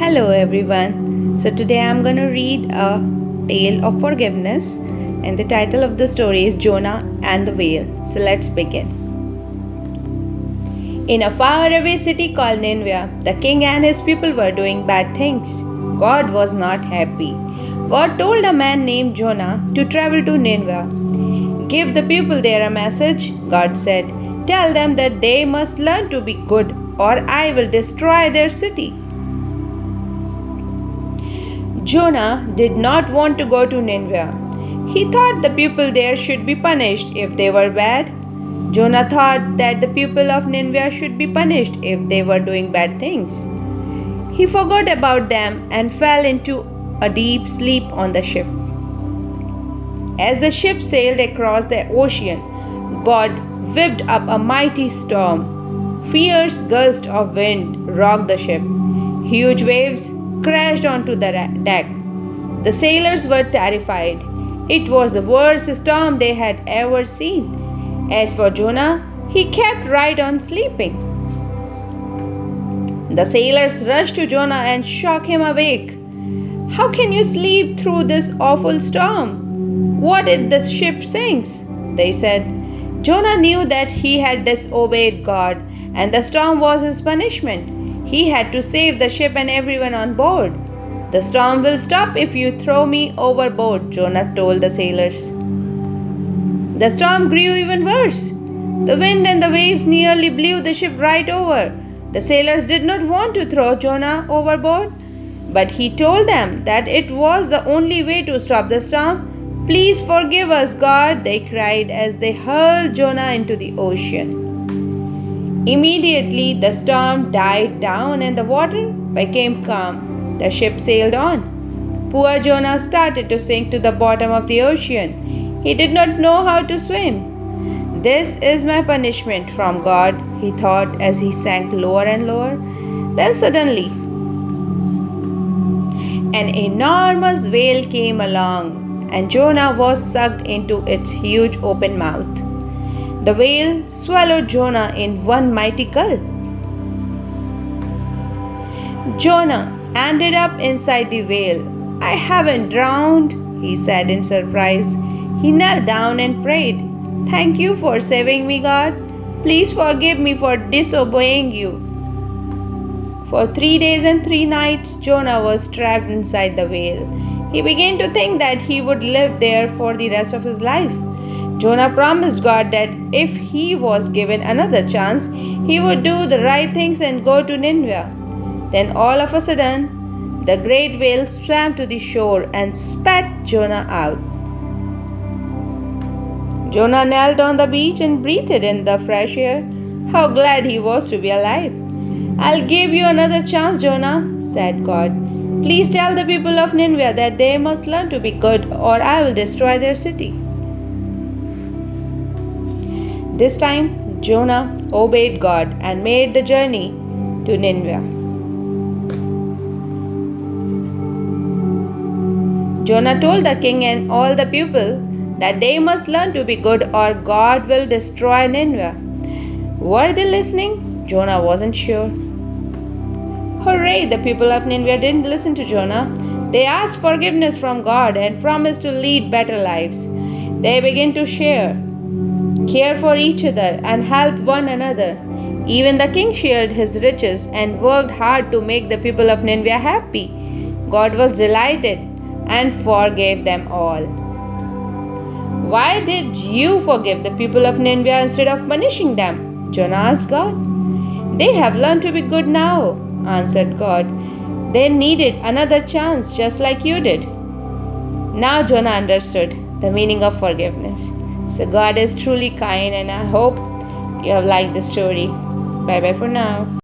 Hello everyone. So today I'm going to read a tale of forgiveness, and the title of the story is Jonah and the Whale. So let's begin. In a faraway city called Nineveh, the king and his people were doing bad things. God was not happy. God told a man named Jonah to travel to Nineveh. Give the people there a message, God said. Tell them that they must learn to be good, or I will destroy their city. Jonah did not want to go to Nineveh. He thought the people there should be punished if they were bad. Jonah thought that the people of Nineveh should be punished if they were doing bad things. He forgot about them and fell into a deep sleep on the ship. As the ship sailed across the ocean, God whipped up a mighty storm. Fierce gusts of wind rocked the ship. Huge waves crashed onto the deck. The sailors were terrified. It was the worst storm they had ever seen. As for Jonah, he kept right on sleeping. The sailors rushed to Jonah and shook him awake. How can you sleep through this awful storm? What if the ship sinks? They said. Jonah knew that he had disobeyed God, and the storm was his punishment. He had to save the ship and everyone on board. The storm will stop if you throw me overboard, Jonah told the sailors. The storm grew even worse. The wind and the waves nearly blew the ship right over. The sailors did not want to throw Jonah overboard, but he told them that it was the only way to stop the storm. Please forgive us, God, they cried as they hurled Jonah into the ocean. Immediately, the storm died down and the water became calm. The ship sailed on. Poor Jonah started to sink to the bottom of the ocean. He did not know how to swim. This is my punishment from God, he thought as he sank lower and lower. Then suddenly, an enormous whale came along, and Jonah was sucked into its huge open mouth. The whale swallowed Jonah in one mighty gulp. Jonah ended up inside the whale. I haven't drowned, he said in surprise. He knelt down and prayed. Thank you for saving me, God. Please forgive me for disobeying you. For 3 days and 3 nights, Jonah was trapped inside the whale. He began to think that he would live there for the rest of his life. Jonah promised God that if he was given another chance, he would do the right things and go to Nineveh. Then all of a sudden, the great whale swam to the shore and spat Jonah out. Jonah knelt on the beach and breathed in the fresh air. How glad he was to be alive. I'll give you another chance, Jonah, said God. Please tell the people of Nineveh that they must learn to be good, or I will destroy their city. This time, Jonah obeyed God and made the journey to Nineveh. Jonah told the king and all the people that they must learn to be good or God will destroy Nineveh. Were they listening? Jonah wasn't sure. Hooray! The people of Nineveh didn't listen to Jonah. They asked forgiveness from God and promised to lead better lives. They began to share, care for each other, and help one another. Even the king shared his riches and worked hard to make the people of Nineveh happy. God was delighted and forgave them all. Why did you forgive the people of Nineveh instead of punishing them? Jonah asked God. They have learned to be good now, answered God. They needed another chance just like you did. Now Jonah understood the meaning of forgiveness. So God is truly kind, and I hope you have liked the story. Bye bye for now.